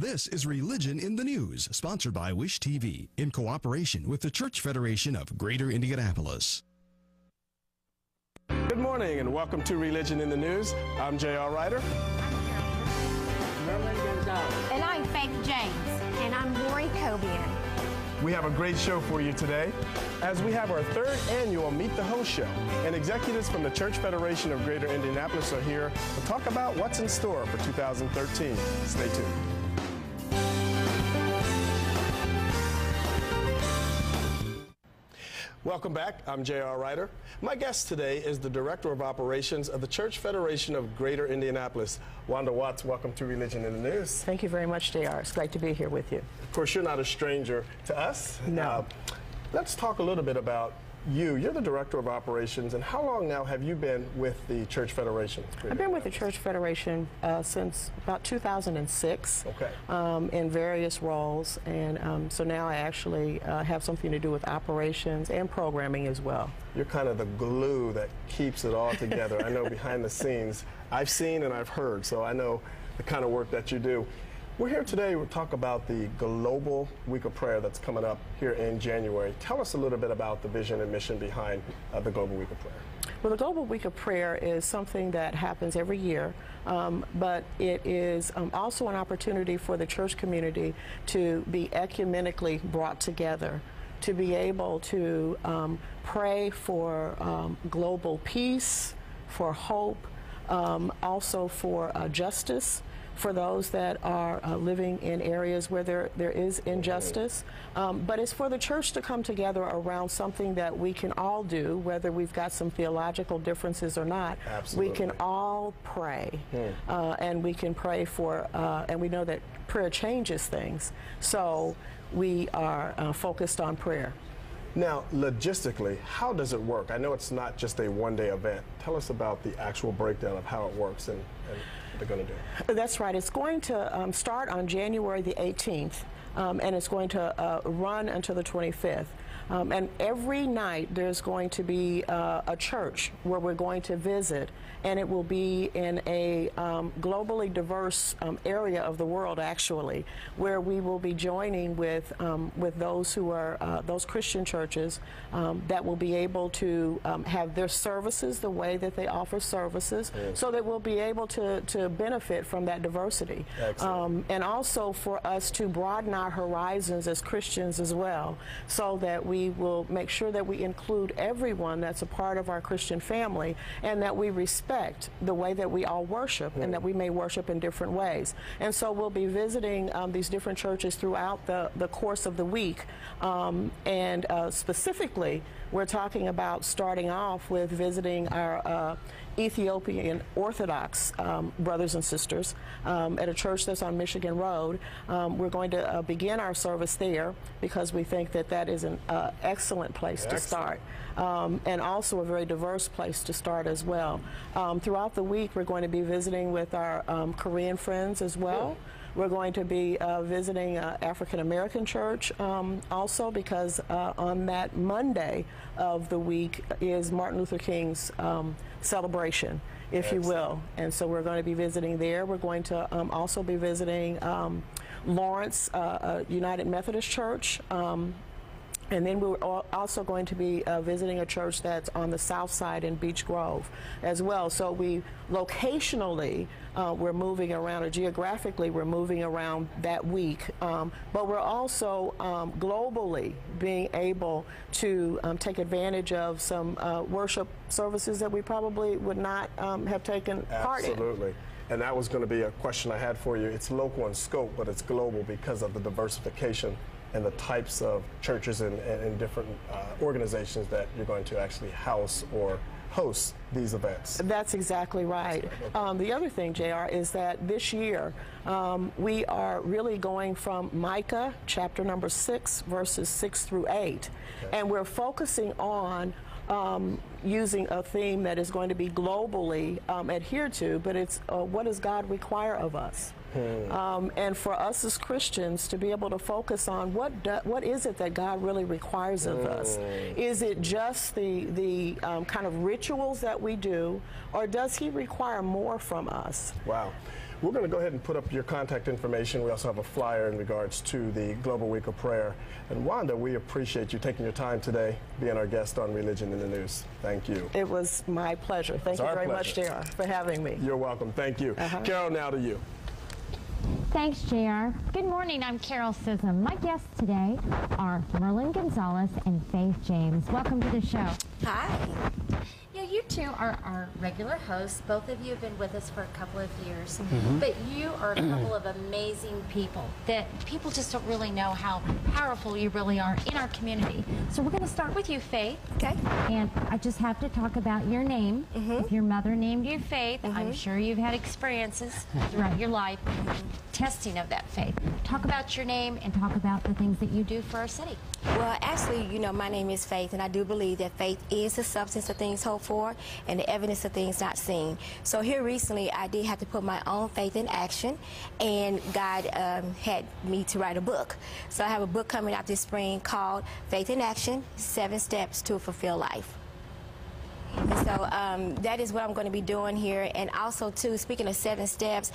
This is Religion in the News, sponsored by Wish TV, in cooperation with the Church Federation of Greater Indianapolis. Good morning and welcome to Religion in the News. I'm J.R. Ryder. And I'm Faith James. And I'm Lori Cobian. We have a great show for you today as we have our third annual Meet the Host Show. And executives from the Church Federation of Greater Indianapolis are here to talk about what's in store for 2013. Stay tuned. Welcome back. I'm J.R. Ryder. My guest today is the Director of Operations of the Church Federation of Greater Indianapolis. Wanda Watts, welcome to Religion in the News. Thank you very much, J.R. It's great to be here with you. Of course, you're not a stranger to us. No. Let's talk a little bit about you. You're the Director of Operations, and how long now have you been with the Church Federation? I've been with the Church Federation since about 2006 in various roles, and so now I actually have something to do with operations and programming as well. You're kind of the glue that keeps it all together. I know behind the scenes, I've seen and I've heard, so I know the kind of work that you do. We're here today to talk about the Global Week of Prayer that's coming up here in January. Tell us a little bit about the vision and mission behind the Global Week of Prayer. Well, the Global Week of Prayer is something that happens every year, but it is also an opportunity for the church community to be ecumenically brought together, to be able to pray for global peace, for hope, also for justice, for those that are living in areas where there is injustice. But it's for the church to come together around something that we can all do, whether we've got some theological differences or not. Absolutely. We can all pray, and we can pray for, and we know that prayer changes things. So we are focused on prayer. Now, logistically, how does it work? I know it's not just a one-day event. Tell us about the actual breakdown of how it works and what they're going to do. That's right. It's going to start on January the 18th, and it's going to run until the 25th. And every night there's going to be a church where we're going to visit, and it will be in a globally diverse area of the world, actually, where we will be joining with those who are those Christian churches that will be able to have their services the way that they offer services, so that we'll be able to benefit from that diversity. And also for us to broaden our horizons as Christians as well, so that we will make sure that we include everyone that's a part of our Christian family, and that we respect the way that we all worship, and that we may worship in different ways. And so we'll be visiting these different churches throughout the course of the week, and specifically we're talking about starting off with visiting our Ethiopian Orthodox brothers and sisters at a church that's on Michigan Road. We're going to begin our service there because we think that that is an excellent place to start, and also a very diverse place to start as well. Throughout the week, we're going to be visiting with our Korean friends as well. We're going to be visiting African American church also, because on that Monday of the week is Martin Luther King's celebration, if you will. And so we're going to be visiting there. We're going to also be visiting Lawrence United Methodist Church. And then we're also going to be visiting a church that's on the south side in Beech Grove as well. So we locationally, we're moving around, or geographically we're moving around that week. But we're also globally being able to take advantage of some worship services that we probably would not have taken part in. Absolutely. And that was going to be a question I had for you. It's local in scope, but it's global because of the diversification and the types of churches and different organizations that you're going to actually house or host these events. That's exactly right. The other thing, JR, is that this year we are really going from Micah chapter number 6, verses 6 through 8. And we're focusing on using a theme that is going to be globally adhered to, but it's what does God require of us? And for us as Christians to be able to focus on what is it that God really requires of us? Is it just the kind of rituals that we do, or does He require more from us? Wow. We're going to go ahead and put up your contact information. We also have a flyer in regards to the Global Week of Prayer. And Wanda, we appreciate you taking your time today, being our guest on Religion in the News. Thank you. It was my pleasure. Thank you very much, JR, for having me. You're welcome. Thank you. Carol, now to you. Thanks, JR. Good morning. I'm Carol Sissom. My guests today are Merlin Gonzalez and Faith James. Welcome to the show. Hi. Yeah, you two are our regular hosts. Both of you have been with us for a couple of years. But you are a couple of amazing people that people just don't really know how powerful you really are in our community. So we're going to start with you, Faith. Okay. And I just have to talk about your name. If your mother named you Faith, I'm sure you've had experiences throughout your life testing of that faith. Talk about your name and talk about the things that you do for our city. Well, actually, you know, my name is Faith, and I do believe that faith is the substance of things hoped for and the evidence of things not seen. So here recently, I did have to put my own faith in action, and God had me to write a book. So I have a book coming out this spring called Faith in Action, 7 Steps to a Fulfilled Life. And so that is what I'm going to be doing here. And also, too, speaking of 7 steps,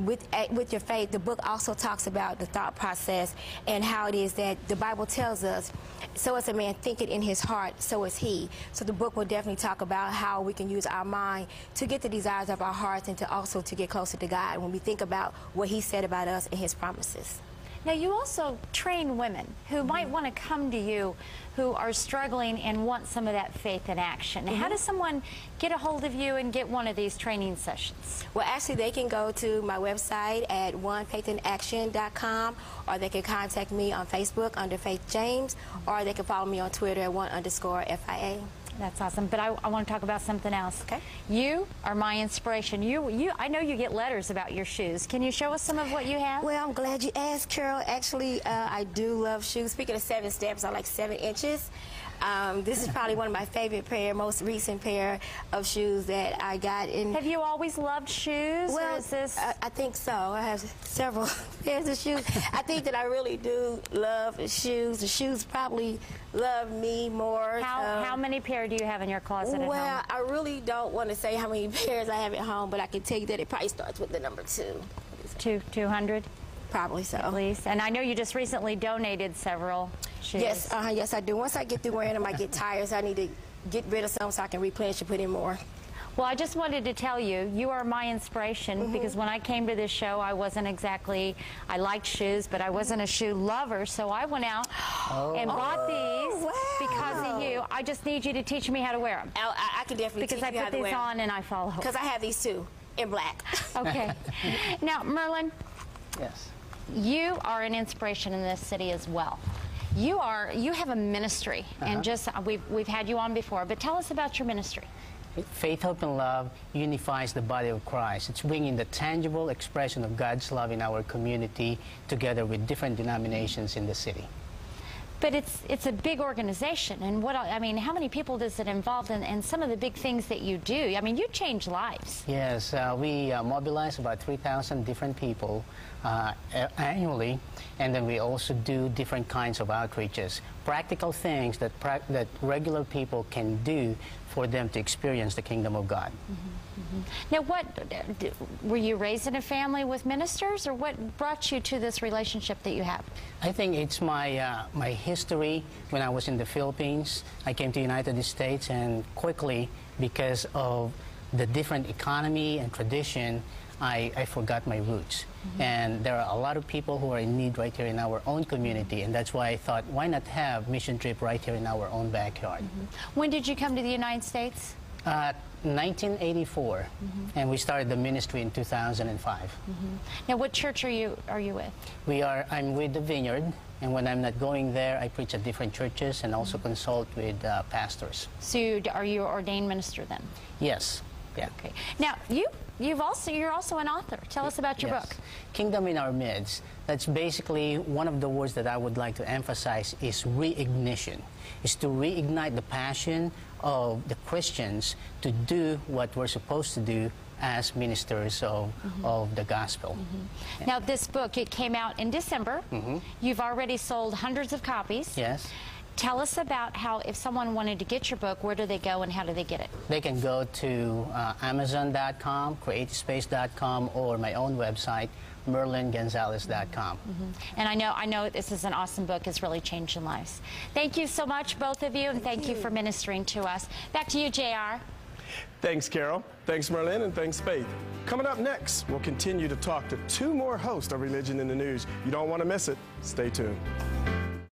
with your faith, the book also talks about the thought process and how it is that the Bible tells us, so as a man thinketh in his heart, so is he. So the book will definitely talk about how we can use our mind to get the desires of our hearts and to also to get closer to God when we think about what he said about us and his promises. Now, you also train women who might want to come to you who are struggling and want some of that faith in action. How does someone get a hold of you and get one of these training sessions? Well, actually, they can go to my website at onefaithinaction.com, or they can contact me on Facebook under Faith James, or they can follow me on Twitter at @1_FIA. That's awesome. But I want to talk about something else. Okay. You are my inspiration. I know you get letters about your shoes. Can you show us some of what you have? Well, I'm glad you asked, Carol. Actually, I do love shoes. Speaking of 7 steps, I like 7 inches. This is probably one of my favorite most recent pair of shoes that I got. Have you always loved shoes? Well, or is this... I think so. I have several pairs of shoes. I think that I really do love shoes. The shoes probably love me more. How many pair do you have in your closet at home? Well, I really don't want to say how many pairs I have at home, but I can tell you that it probably starts with the number 2. 200? Probably so. At least. And I know you just recently donated several shoes. Yes, yes, I do. Once I get through wearing them, I get tired, so I need to get rid of some so I can replenish and put in more. Well, I just wanted to tell you, you are my inspiration because when I came to this show, I wasn't exactly, I liked shoes, but I wasn't a shoe lover, so I went out and bought these because of you. I just need you to teach me how to wear them. I can definitely teach you how to wear them. Because I put these on and I follow. Because I have these too, in black. Okay. Now, Merlin. Yes. You are an inspiration in this city as well. You have a ministry, and just we've had you on before, but tell us about your ministry. Faith, Hope, and Love unifies the body of Christ. It's bringing the tangible expression of God's love in our community together with different denominations in the city. But it's a big organization, and how many people does it involve, and some of the big things that you do? I mean, you change lives. Yes, we mobilize about 3,000 different people annually, and then we also do different kinds of outreaches, practical things that regular people can do for them to experience the kingdom of God. Now, were you raised in a family with ministers, or what brought you to this relationship that you have? I think it's my my history. When I was in the Philippines, I came to the United States, and quickly, because of the different economy and tradition, I forgot my roots. And there are a lot of people who are in need right here in our own community, and that's why I thought, why not have mission trip right here in our own backyard? When did you come to the United States? 1984, and we started the ministry in 2005. Now, what church are you with? I'm with the Vineyard, and when I'm not going there, I preach at different churches and also consult with pastors. So, are you an ordained minister then? Yes. Yeah. Okay. Now, you're also an author. Tell us about your book. Kingdom in Our Midst. That's basically one of the words that I would like to emphasize is reignition. Is to reignite the passion of the Christians to do what we're supposed to do as ministers of the gospel. Now, this book, it came out in December. You've already sold hundreds of copies. Yes. Tell us about how, if someone wanted to get your book, where do they go and how do they get it? They can go to Amazon.com, CreativeSpace.com, or my own website, MerlinGonzalez.com. And I know this is an awesome book. It's really changing lives. Thank you so much, both of you, and thank you for ministering to us. Back to you, JR. Thanks, Carol. Thanks, Merlin, and thanks, Faith. Coming up next, we'll continue to talk to two more hosts of Religion in the News. You don't want to miss it. Stay tuned.